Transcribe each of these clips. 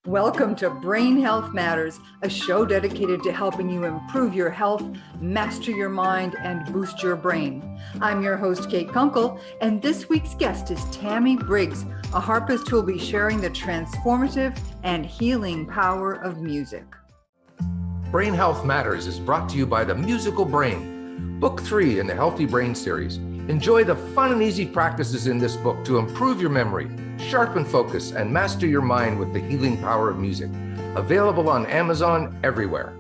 Welcome to Brain Health Matters, a show dedicated to helping you improve your health, master your mind, and boost your brain. I'm your host, Kate Kunkle, and this week's guest is TAMI BRIGGS, a harpist who will be sharing the transformative and healing power of music. Brain Health Matters is brought to you by The Musical Brain, Book 3 in the Healthy Brain series. Enjoy the fun and easy practices in this book to improve your memory, sharpen focus, and master your mind with the healing power of music. Available on Amazon everywhere.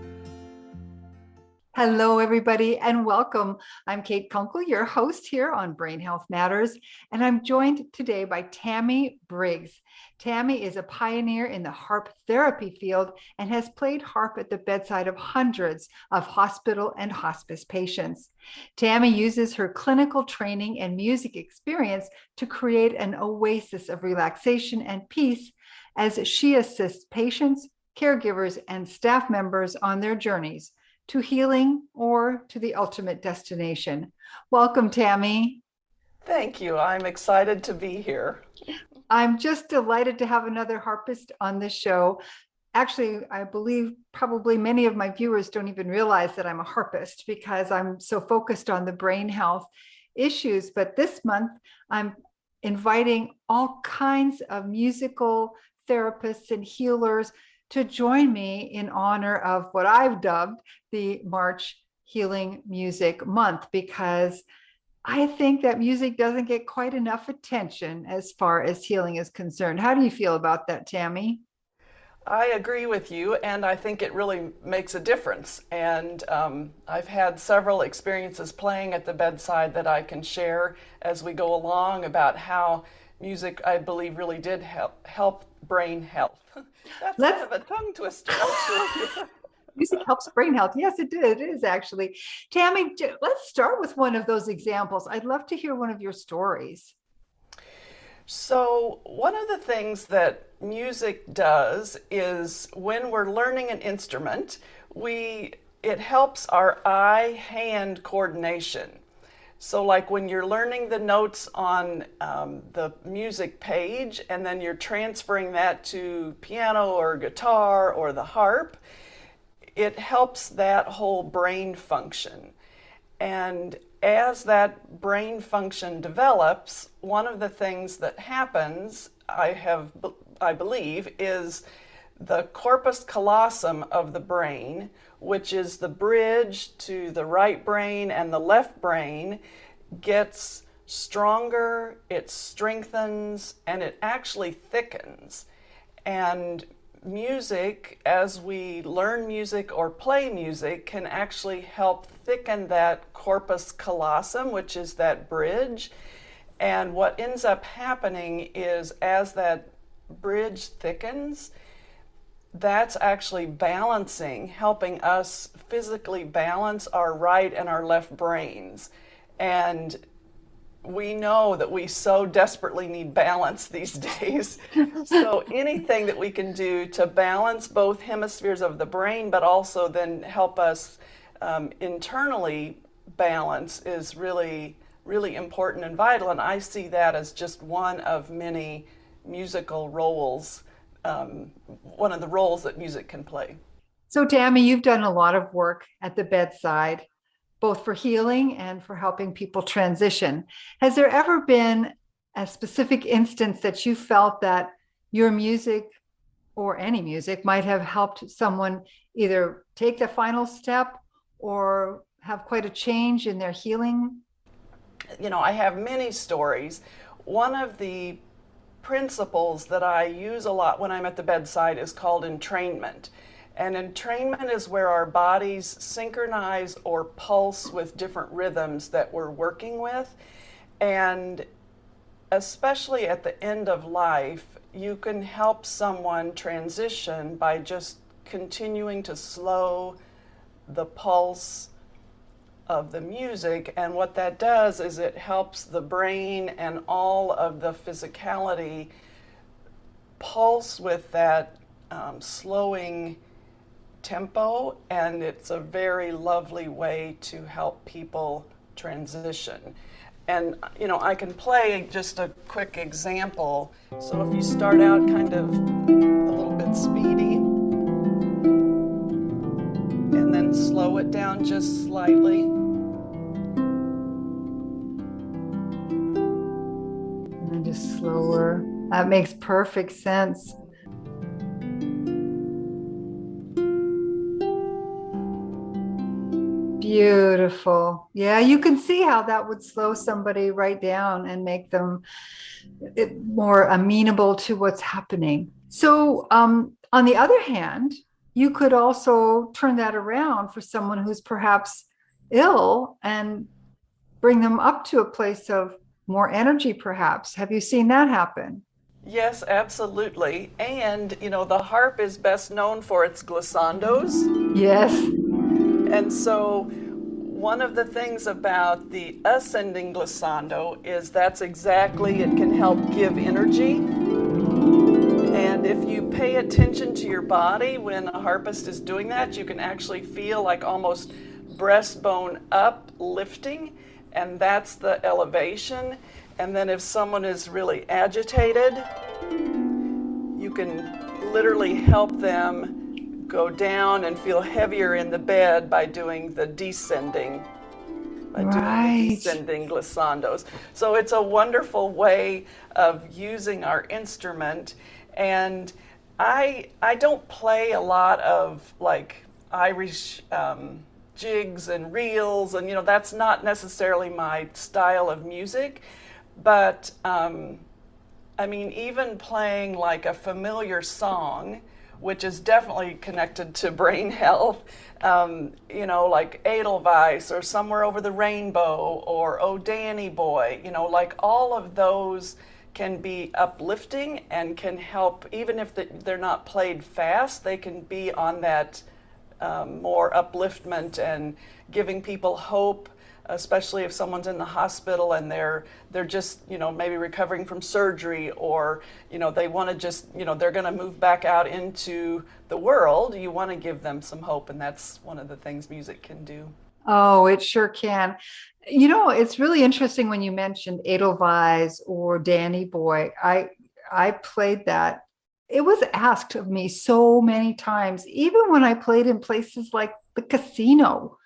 Hello, everybody, and welcome. I'm Kate Kunkle, your host here on Brain Health Matters, and I'm joined today by TAMI BRIGGS. TAMI is a pioneer in the harp therapy field and has played harp at the bedside of hundreds of hospital and hospice patients. TAMI uses her clinical training and music experience to create an oasis of relaxation and peace as she assists patients, caregivers, and staff members on their journeys to healing or to the ultimate destination. Welcome, TAMI. Thank you. I'm excited to be here. I'm just delighted to have another harpist on the show. Actually, I believe probably many of my viewers don't even realize that I'm a harpist because I'm so focused on the brain health issues. But this month, I'm inviting all kinds of musical therapists and healers to join me in honor of what I've dubbed the March Healing Music Month, because I think that music doesn't get quite enough attention as far as healing is concerned. How do you feel about that, TAMI? I agree with you, and I think it really makes a difference. And I've had several experiences playing at the bedside that I can share as we go along about how music, I believe, really did help brain health. That's kind of a tongue twister, actually. Music helps brain health. Yes, it did. It is actually. TAMI, let's start with one of those examples. I'd love to hear one of your stories. So one of the things that music does is when we're learning an instrument, it helps our eye-hand coordination. So like when you're learning the notes on the music page and then you're transferring that to piano or guitar or the harp, it helps that whole brain function. And as that brain function develops, one of the things that happens, I believe, is the corpus callosum of the brain, which is the bridge to the right brain and the left brain, gets stronger, it strengthens, and it actually thickens. And music, as we learn music or play music, can actually help thicken that corpus callosum, which is that bridge. And what ends up happening is as that bridge thickens, that's actually balancing, helping us physically balance our right and our left brains. And we know that we so desperately need balance these days. So anything that we can do to balance both hemispheres of the brain, but also then help us internally balance is really, really important and vital. And I see that as just one of many musical roles, one of the roles that music can play. So, TAMI, you've done a lot of work at the bedside, both for healing and for helping people transition. Has there ever been a specific instance that you felt that your music or any music might have helped someone either take the final step or have quite a change in their healing? You know, I have many stories. One of the principles that I use a lot when I'm at the bedside is called entrainment. And entrainment is where our bodies synchronize or pulse with different rhythms that we're working with. And especially at the end of life, you can help someone transition by just continuing to slow the pulse of the music. And what that does is it helps the brain and all of the physicality pulse with that slowing tempo, and it's a very lovely way to help people transition. And you know, I can play just a quick example. So if you start out kind of a little bit it speedy. And then slow it down just slightly. And then just slower. That makes perfect sense. Beautiful. Yeah, you can see how that would slow somebody right down and make them more amenable to what's happening. So, on the other hand, you could also turn that around for someone who's perhaps ill and bring them up to a place of more energy, perhaps. Have you seen that happen? Yes, absolutely. And, the harp is best known for its glissandos. Yes. And so one of the things about the ascending glissando is that's exactly, it can help give energy. And if you pay attention to your body when a harpist is doing that, you can actually feel like almost breastbone uplifting, and that's the elevation. And then if someone is really agitated, you can literally help them go down and feel heavier in the bed by doing the descending, glissandos. So it's a wonderful way of using our instrument. And I don't play a lot of like Irish jigs and reels, and that's not necessarily my style of music. But even playing like a familiar song, which is definitely connected to brain health, like Edelweiss or Somewhere Over the Rainbow or Oh Danny Boy, like all of those can be uplifting and can help, even if they're not played fast, they can be on that more upliftment and giving people hope, especially if someone's in the hospital and they're just, maybe recovering from surgery, or, they want to just, they're going to move back out into the world. You want to give them some hope, and that's one of the things music can do. Oh, it sure can. It's really interesting when you mentioned Edelweiss or Danny Boy. I played that. It was asked of me so many times, even when I played in places like the casino.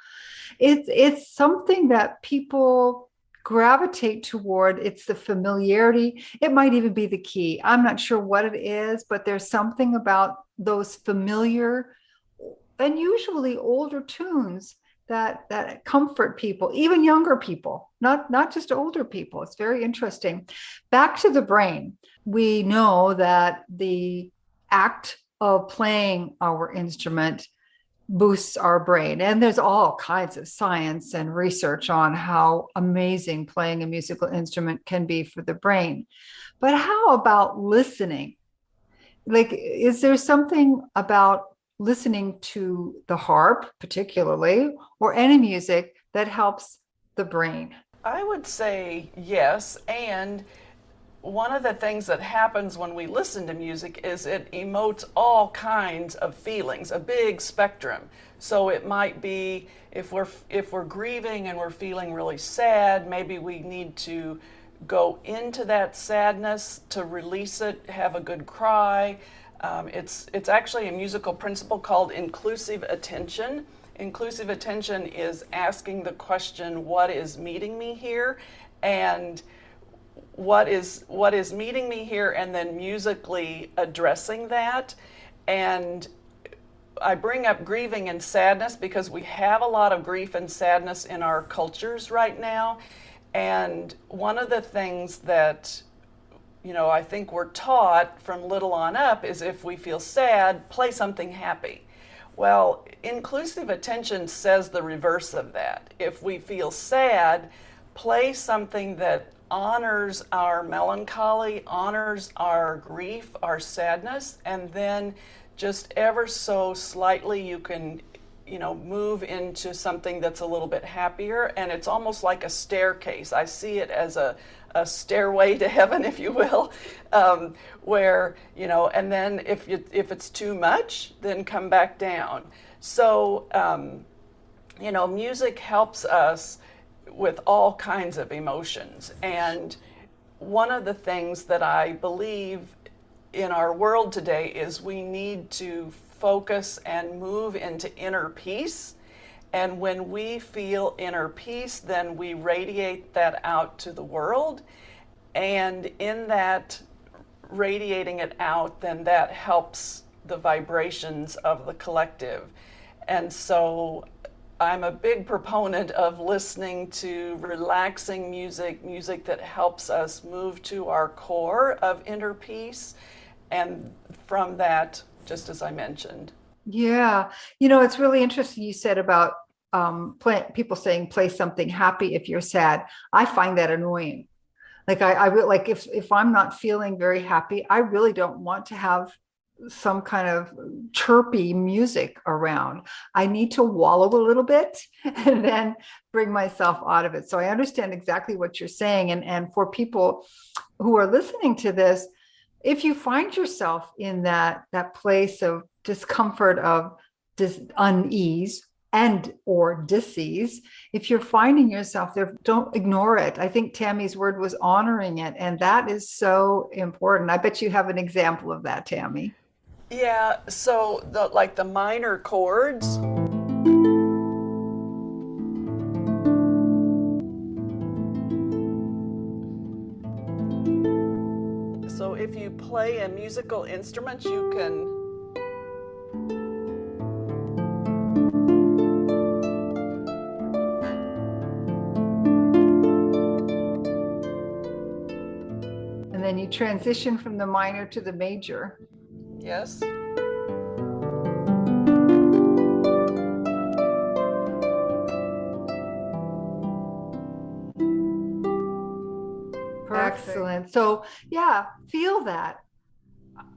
It's something that people gravitate toward. It's the familiarity. It might even be the key. I'm not sure what it is, but there's something about those familiar and usually older tunes that comfort people, even younger people, not just older people. It's very interesting. Back to the brain. We know that the act of playing our instrument boosts our brain. And there's all kinds of science and research on how amazing playing a musical instrument can be for the brain. But how about listening? Like, is there something about listening to the harp, particularly, or any music that helps the brain? I would say yes. And one of the things that happens when we listen to music is it emotes all kinds of feelings, a big spectrum. So it might be if we're grieving and we're feeling really sad, maybe we need to go into that sadness to release it, have a good cry. It's actually a musical principle called inclusive attention. Inclusive attention is asking the question, what is meeting me here? And what is meeting me here, and then musically addressing that. And I bring up grieving and sadness because we have a lot of grief and sadness in our cultures right now. And one of the things that I think we're taught from little on up is if we feel sad, play something happy. Well, inclusive attention says the reverse of that. If we feel sad, play something that honors our melancholy, honors our grief, our sadness, and then just ever so slightly you can, move into something that's a little bit happier. And it's almost like a staircase. I see it as a stairway to heaven, if you will, where, and then if it's too much, then come back down. So, music helps us with all kinds of emotions. And one of the things that I believe in our world today is we need to focus and move into inner peace. And when we feel inner peace, then we radiate that out to the world. And in that radiating it out, then that helps the vibrations of the collective. And so I'm a big proponent of listening to relaxing music, music that helps us move to our core of inner peace. And from that, just as I mentioned. Yeah. You know, it's really interesting you said about people saying play something happy if you're sad. I find that annoying. Like I really like if I'm not feeling very happy, I really don't want to have some kind of chirpy music around. I need to wallow a little bit and then bring myself out of it. So I understand exactly what you're saying. And for people who are listening to this, if you find yourself in that place of discomfort, of unease and or dis-ease, if you're finding yourself there, don't ignore it. I think Tammy's word was honoring it, and that is so important. I bet you have an example of that, Tammy. Yeah, so the minor chords. So if you play a musical instrument, you can and then you transition from the minor to the major. yes. Excellent. So yeah, feel that.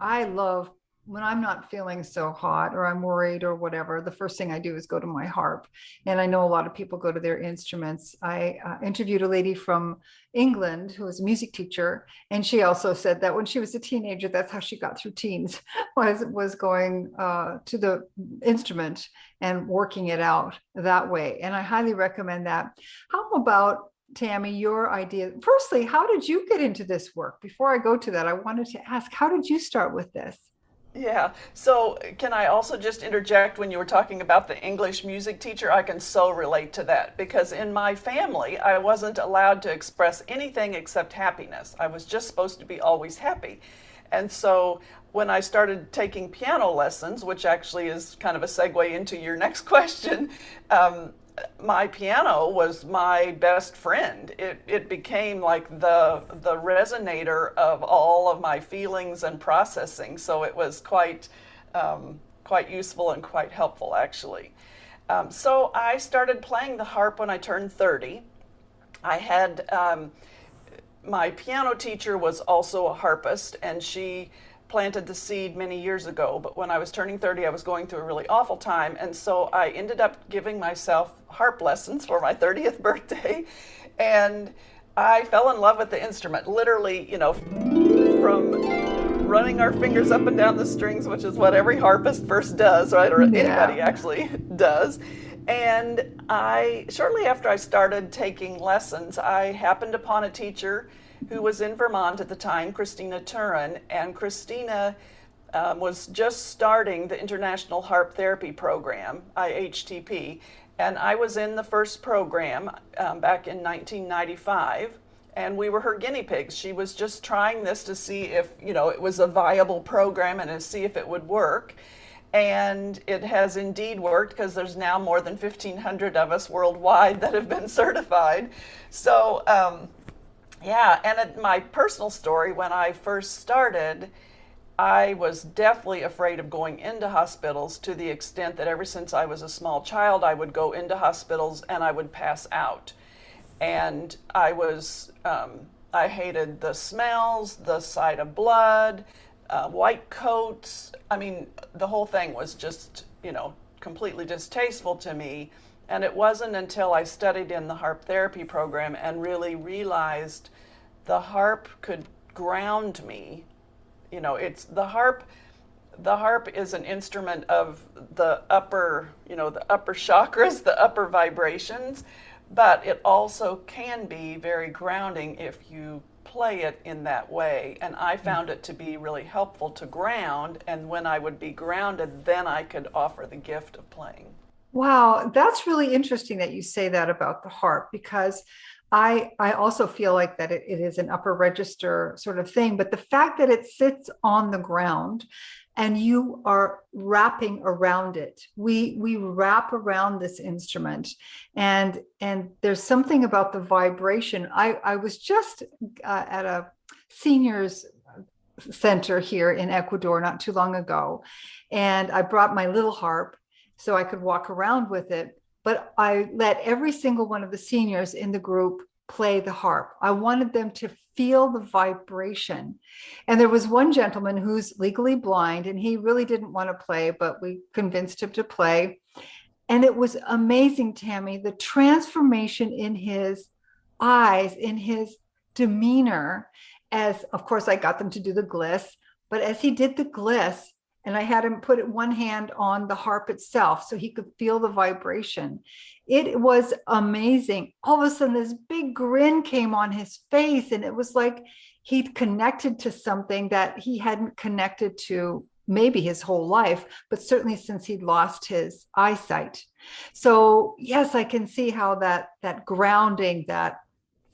I love when I'm not feeling so hot or I'm worried or whatever, the first thing I do is go to my harp. And I know a lot of people go to their instruments. I interviewed a lady from England who was a music teacher, and she also said that when she was a teenager, that's how she got through teens, was going to the instrument and working it out that way. And I highly recommend that. How about, Tammy, your idea? Firstly, how did you get into this work? Before I go to that, I wanted to ask, how did you start with this? Yeah, so can I also just interject when you were talking about the English music teacher? I can so relate to that because in my family, I wasn't allowed to express anything except happiness. I was just supposed to be always happy. And so when I started taking piano lessons, which actually is kind of a segue into your next question, my piano was my best friend. It became like the resonator of all of my feelings and processing. So it was quite useful and quite helpful, actually. So I started playing the harp when I turned 30. I had my piano teacher was also a harpist, and she planted the seed many years ago, but when I was turning 30, I was going through a really awful time, and so I ended up giving myself harp lessons for my 30th birthday, and I fell in love with the instrument, literally, you know, from running our fingers up and down the strings, which is what every harpist first does, right, or anybody actually does. And shortly after I started taking lessons, I happened upon a teacher who was in Vermont at the time, Christina Turin, and Christina was just starting the International Harp Therapy Program, IHTP, and I was in the first program back in 1995, and we were her guinea pigs. She was just trying this to see if, you know, it was a viable program and to see if it would work. And it has indeed worked because there's now more than 1,500 of us worldwide that have been certified. So, yeah, and my personal story, when I first started, I was deathly afraid of going into hospitals to the extent that ever since I was a small child, I would go into hospitals and I would pass out. And I hated the smells, the sight of blood, white coats. I mean, the whole thing was just, you know, completely distasteful to me. And it wasn't until I studied in the harp therapy program and really realized the harp could ground me. You know, the harp is an instrument of the upper, you know, the upper chakras, the upper vibrations, but it also can be very grounding if you play it in that way. And I found it to be really helpful to ground. And when I would be grounded, then I could offer the gift of playing. Wow, that's really interesting that you say that about the harp, because I also feel like that it is an upper register sort of thing, but the fact that it sits on the ground and you are wrapping around it, we wrap around this instrument, and there's something about the vibration. I was just at a seniors center here in Ecuador not too long ago, and I brought my little harp so I could walk around with it. But I let every single one of the seniors in the group play the harp. I wanted them to feel the vibration. And there was one gentleman who's legally blind, and he really didn't want to play, but we convinced him to play. And it was amazing, Tammy, the transformation in his eyes, in his demeanor, as, of course, I got them to do the gliss, but as he did the gliss, and I had him put one hand on the harp itself so he could feel the vibration. It was amazing. All of a sudden, this big grin came on his face, and it was like he'd connected to something that he hadn't connected to maybe his whole life, but certainly since he'd lost his eyesight. So yes, I can see how that grounding, that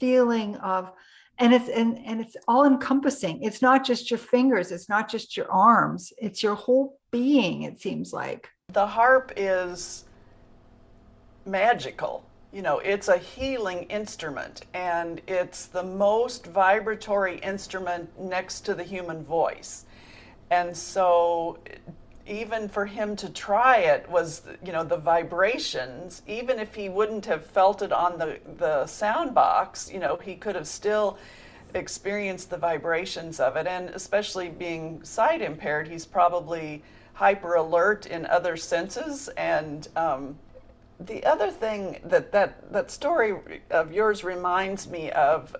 feeling of, and it's all encompassing. It's not just your fingers, it's not just your arms, it's your whole being, it seems like. The harp is magical. You know, it's a healing instrument, and it's the most vibratory instrument next to the human voice. And so even for him to try it was, you know, the vibrations, even if he wouldn't have felt it on the sound box, you know, he could have still experienced the vibrations of it. And especially being sight impaired, he's probably hyper alert in other senses. And the other thing that story of yours reminds me of,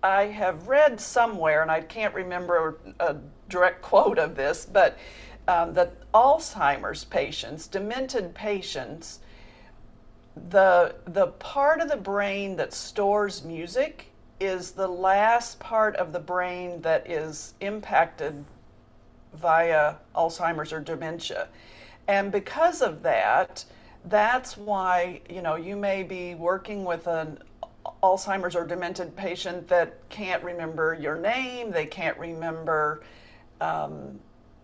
I have read somewhere, and I can't remember a direct quote of this, but that Alzheimer's patients, demented patients, the part of the brain that stores music is the last part of the brain that is impacted via Alzheimer's or dementia. And because of that, that's why, you know, you may be working with an Alzheimer's or demented patient that can't remember your name, they can't remember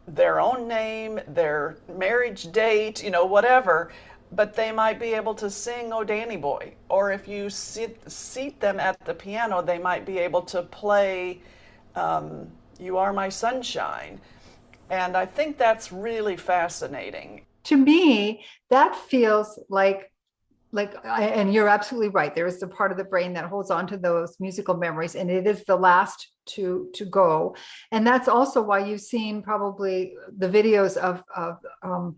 their own name, their marriage date, you know, whatever, but they might be able to sing "Oh Danny Boy," or if you seat them at the piano, they might be able to play "You Are My Sunshine." And I think that's really fascinating. To me, that feels like, and you're absolutely right. There is the part of the brain that holds on to those musical memories, and it is the last to go. And that's also why you've seen probably the videos of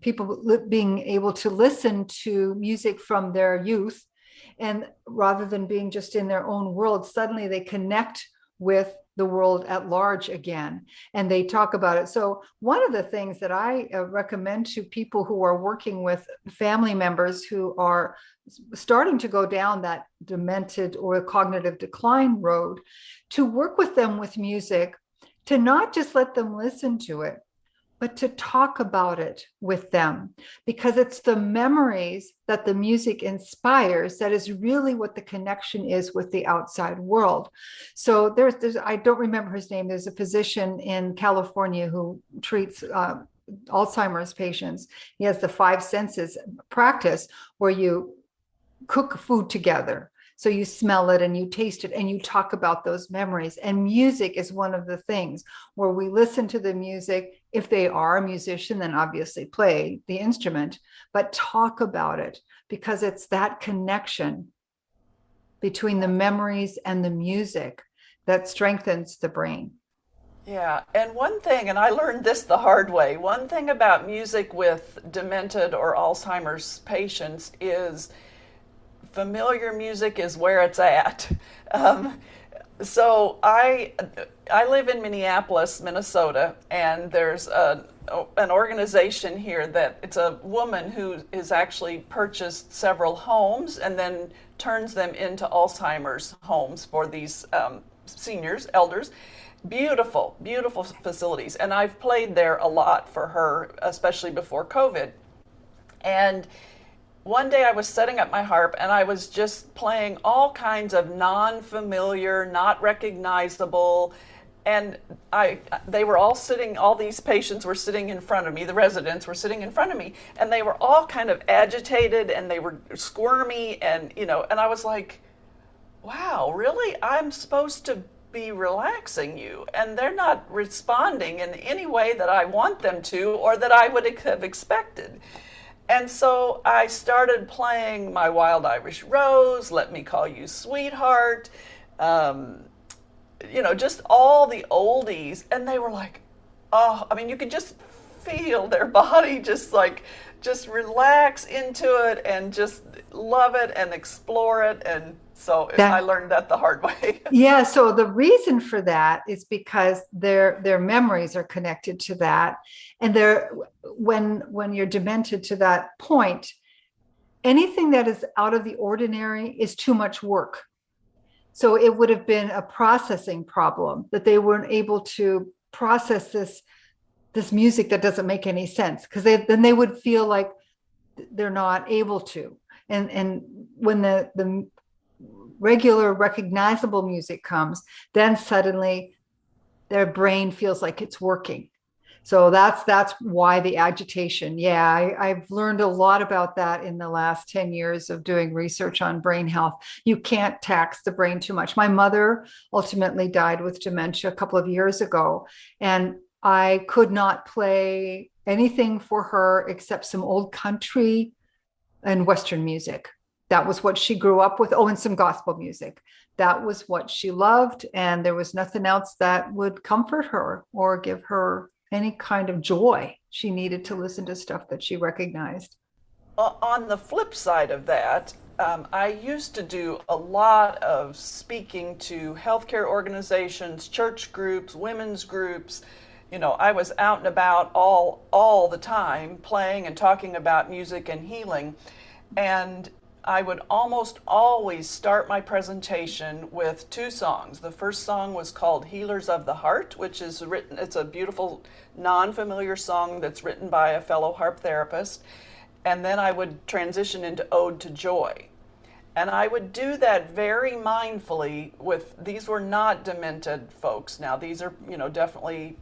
people being able to listen to music from their youth, and rather than being just in their own world, suddenly they connect with the world at large again, and they talk about it. So one of the things that I recommend to people who are working with family members who are starting to go down that demented or cognitive decline road, to work with them with music, to not just let them listen to it, but to talk about it with them, because it's the memories that the music inspires that is really what the connection is with the outside world. So there's I don't remember his name. There's a physician in California who treats Alzheimer's patients. He has the 5 senses practice where you cook food together. So you smell it and you taste it and you talk about those memories. And music is one of the things where we listen to the music. If they are a musician, then obviously play the instrument, but talk about it, because it's that connection between the memories and the music that strengthens the brain. Yeah, and one thing, and I learned this the hard way, one thing about music with demented or Alzheimer's patients is familiar music is where it's at. So I live in Minneapolis, Minnesota, and there's an organization here that it's a woman who has actually purchased several homes and then turns them into Alzheimer's homes for these seniors, elders. Beautiful, beautiful facilities. And I've played there a lot for her, especially before COVID. And one day I was setting up my harp and I was just playing all kinds of non-familiar, not recognizable, and they were all sitting, all these patients were sitting in front of me, the residents were sitting in front of me, and they were all kind of agitated and they were squirmy, and and I was like, wow, really? I'm supposed to be relaxing you, and they're not responding in any way that I want them to or that I would have expected. And so I started playing My Wild Irish Rose, Let Me Call You Sweetheart, just all the oldies. And they were like, oh, I mean, you could just feel their body just relax into it and just love it and explore it. And so I learned that the hard way. Yeah. So the reason for that is because their memories are connected to that. And when you're demented to that point, anything that is out of the ordinary is too much work. So it would have been a processing problem that they weren't able to process this music that doesn't make any sense, because then they would feel like they're not able to. And when the regular recognizable music comes, then suddenly their brain feels like it's working. So that's why the agitation. Yeah, I've learned a lot about that in the last 10 years of doing research on brain health. You can't tax the brain too much. My mother ultimately died with dementia a couple of years ago, and I could not play anything for her except some old country and Western music. That was what she grew up with. Oh, and some gospel music. That was what she loved. And there was nothing else that would comfort her or give her any kind of joy. She needed to listen to stuff that she recognized. On the flip side of that, I used to do a lot of speaking to healthcare organizations, church groups, women's groups. I was out and about all the time playing and talking about music and healing. And I would almost always start my presentation with two songs. The first song was called Healers of the Heart, which is written, it's a beautiful, non-familiar song that's written by a fellow harp therapist. And then I would transition into Ode to Joy. And I would do that very mindfully these were not demented folks now. These are, definitely,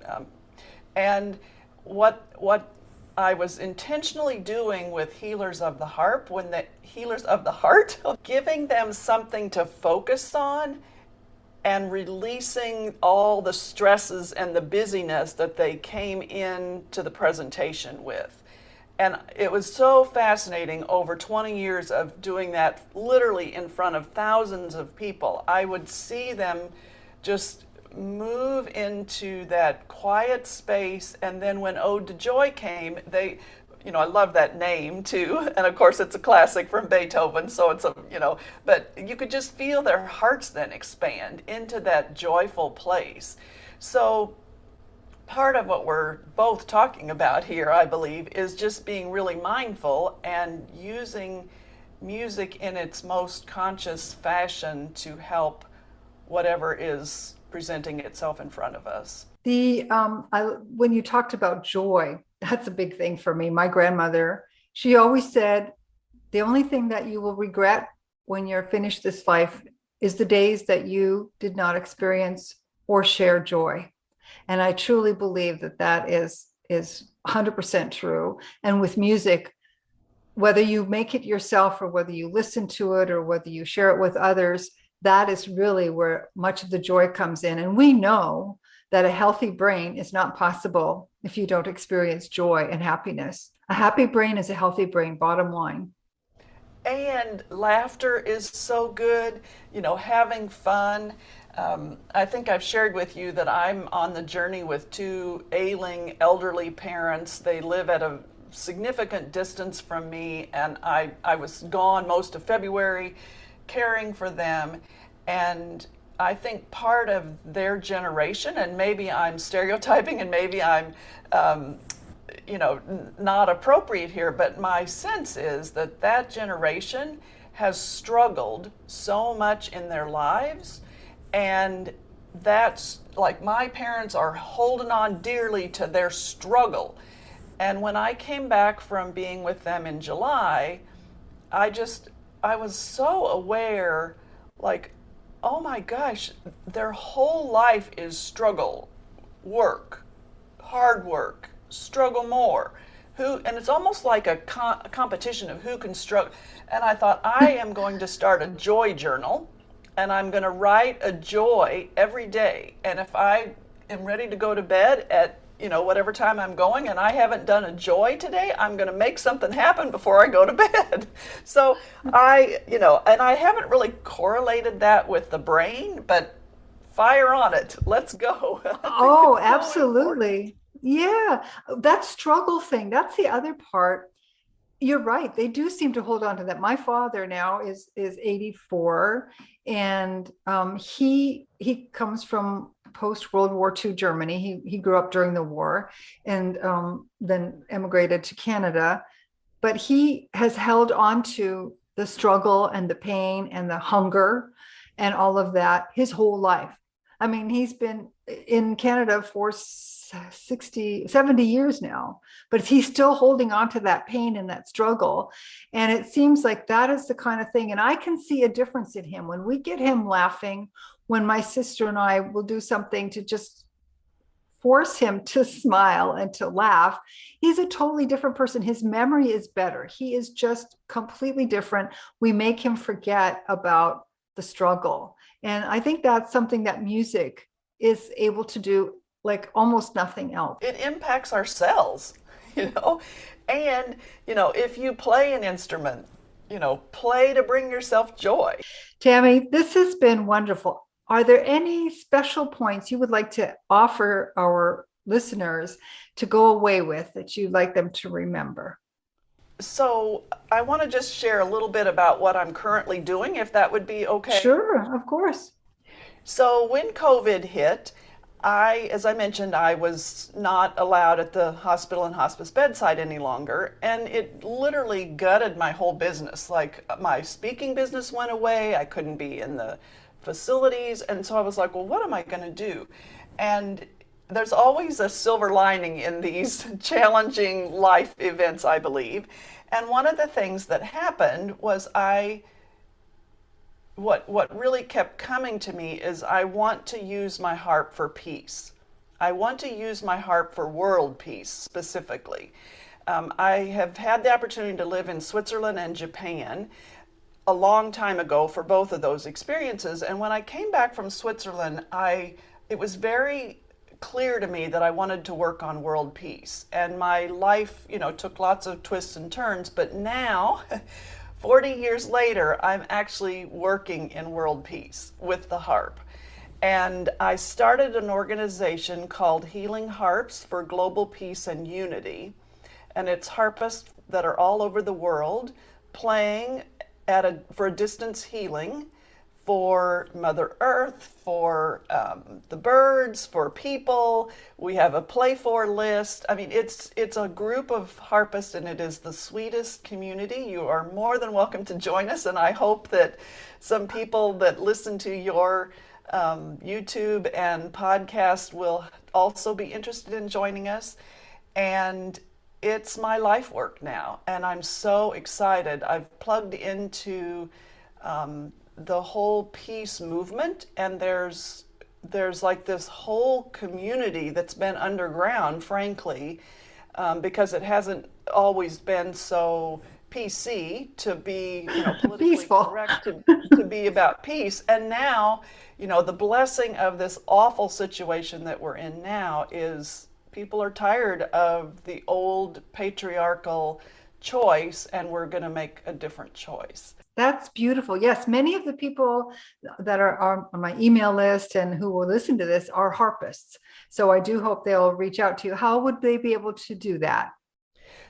and what I was intentionally doing with Healers of the Harp, when the Healers of the Heart, giving them something to focus on and releasing all the stresses and the busyness that they came into the presentation with. And it was so fascinating over 20 years of doing that literally in front of thousands of people. I would see them just move into that quiet space, and then when Ode to Joy came, I love that name too, and of course it's a classic from Beethoven, so it's but you could just feel their hearts then expand into that joyful place. So part of what we're both talking about here, I believe, is just being really mindful and using music in its most conscious fashion to help whatever is presenting itself in front of us. When you talked about joy, that's a big thing for me. My grandmother, she always said, the only thing that you will regret when you're finished this life is the days that you did not experience or share joy. And I truly believe that is 100% true. And with music, whether you make it yourself or whether you listen to it or whether you share it with others, that is really where much of the joy comes in. And we know that a healthy brain is not possible if you don't experience joy and happiness. A happy brain is a healthy brain, bottom line. And laughter is so good, having fun. I think I've shared with you that I'm on the journey with two ailing elderly parents. They live at a significant distance from me, and I was gone most of February caring for them. And I think part of their generation, and maybe I'm stereotyping and maybe I'm not appropriate here, but my sense is that generation has struggled so much in their lives, and that's like my parents are holding on dearly to their struggle. And when I came back from being with them in July, I was so aware, like, oh my gosh, their whole life is struggle, work, hard work, struggle more. And it's almost like a competition of who can struggle. And I thought, I am going to start a joy journal, and I'm going to write a joy every day. And if I am ready to go to bed at whatever time I'm going and I haven't done a joy today, I'm going to make something happen before I go to bed. So and I haven't really correlated that with the brain, but fire on it. Let's go. Oh, absolutely. Yeah, that struggle thing, that's the other part. You're right. They do seem to hold on to that. My father now is 84, and he comes from post World War II Germany. He grew up during the war, and then emigrated to Canada. But he has held on to the struggle and the pain and the hunger and all of that his whole life. I mean, he's been in Canada for 70 years now, but he's still holding on to that pain and that struggle. And it seems like that is the kind of thing. And I can see a difference in him when we get him laughing, when my sister and I will do something to just force him to smile and to laugh. He's a totally different person. His memory is better. He is just completely different. We make him forget about the struggle. And I think that's something that music is able to do like almost nothing else. It impacts our cells, and, if you play an instrument, play to bring yourself joy. Tami, this has been wonderful. Are there any special points you would like to offer our listeners to go away with that you'd like them to remember? So I want to just share a little bit about what I'm currently doing, if that would be okay. Sure, of course. So when COVID hit, as I mentioned, I was not allowed at the hospital and hospice bedside any longer, and it literally gutted my whole business. Like, my speaking business went away, I couldn't be in the facilities, and so I was like, well, what am I going to do? And there's always a silver lining in these challenging life events, I believe. And one of the things that happened was what really kept coming to me is I want to use my harp for peace. I want to use my harp for world peace specifically. I have had the opportunity to live in Switzerland and Japan a long time ago for both of those experiences. And when I came back from Switzerland, it was very clear to me that I wanted to work on world peace. And my life, took lots of twists and turns, but now 40 years later, I'm actually working in world peace with the harp. And I started an organization called Healing Harps for Global Peace and Unity. And it's harpists that are all over the world playing for distance healing for Mother Earth, for the birds, for people. We have a play for list. I mean, it's a group of harpists, and it is the sweetest community. You are more than welcome to join us, and I hope that some people that listen to your YouTube and podcast will also be interested in joining us. And it's my life work now, and I'm so excited. I've plugged into the whole peace movement, and there's like this whole community that's been underground, frankly, because it hasn't always been so PC to be politically Peaceful. correct to be about peace. And now, the blessing of this awful situation that we're in now is people are tired of the old patriarchal choice, and we're going to make a different choice. That's beautiful. Yes, many of the people that are on my email list and who will listen to this are harpists. So I do hope they'll reach out to you. How would they be able to do that?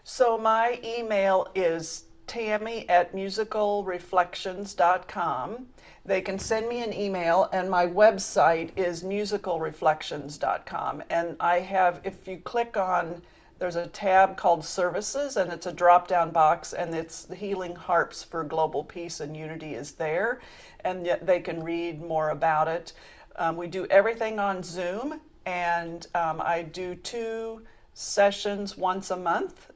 So my email is tammy@musicalreflections.com. They can send me an email, and my website is musicalreflections.com. And if you click on, there's a tab called Services, and it's a drop-down box, and it's the Healing Harps for Global Peace and Unity is there, and yet they can read more about it. We do everything on Zoom, and I do 2 sessions once a month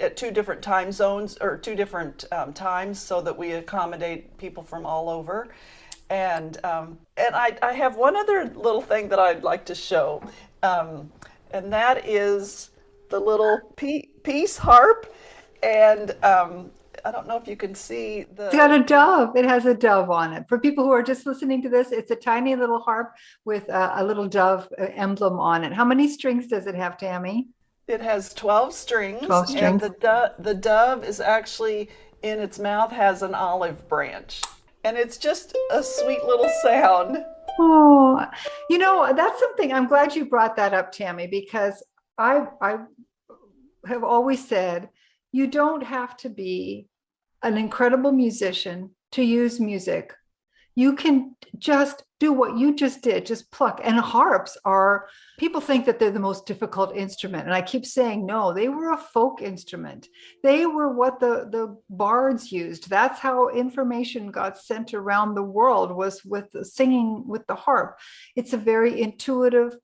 at 2 different time zones or 2 different times, so that we accommodate people from all over. And I have one other little thing that I'd like to show, and that is the little peace harp. And I don't know if you can see It's got a dove. It has a dove on it. For people who are just listening to this, it's a tiny little harp with a little dove emblem on it. How many strings does it have, Tammy? It has 12 strings. 12 strings. And the dove is actually, in its mouth, has an olive branch. And it's just a sweet little sound. Oh, that's something. I'm glad you brought that up, Tammy, because I have always said you don't have to be an incredible musician to use music. You can just do what you just did, just pluck. And harps people think that they're the most difficult instrument. And I keep saying, no, they were a folk instrument. They were what the bards used. That's how information got sent around the world, was with singing with the harp. It's a very intuitive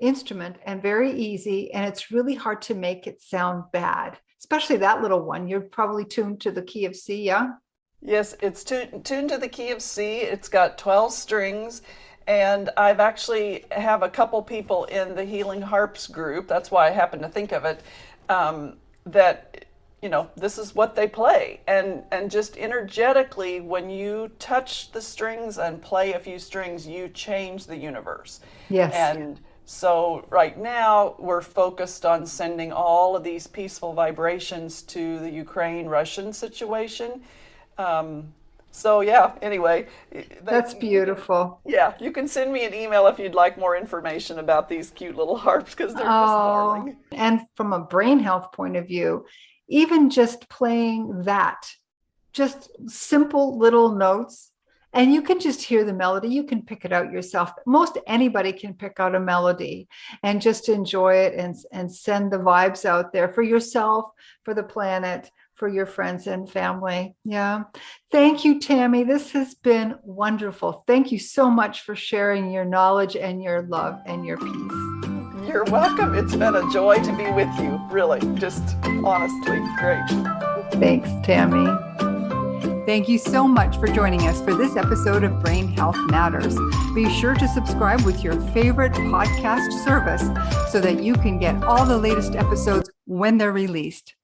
instrument and very easy. And it's really hard to make it sound bad, especially that little one. You're probably tuned to the key of C, yeah? Yes, it's tuned to the key of C. It's got 12 strings, and I've actually have a couple people in the Healing Harps group. That's why I happen to think of it. That this is what they play, and just energetically, when you touch the strings and play a few strings, you change the universe. Yes. And so right now we're focused on sending all of these peaceful vibrations to the Ukraine-Russian situation. So yeah, anyway. That's beautiful. Yeah, you can send me an email if you'd like more information about these cute little harps, because they're just darling. And from a brain health point of view, even just playing that, just simple little notes, and you can just hear the melody. You can pick it out yourself. Most anybody can pick out a melody and just enjoy it and send the vibes out there for yourself, for the planet, for your friends and family. Yeah. Thank you, Tammy. This has been wonderful. Thank you so much for sharing your knowledge and your love and your peace. You're welcome. It's been a joy to be with you. Really, just honestly, great. Thanks, Tammy. Thank you so much for joining us for this episode of Brain Health Matters. Be sure to subscribe with your favorite podcast service so that you can get all the latest episodes when they're released.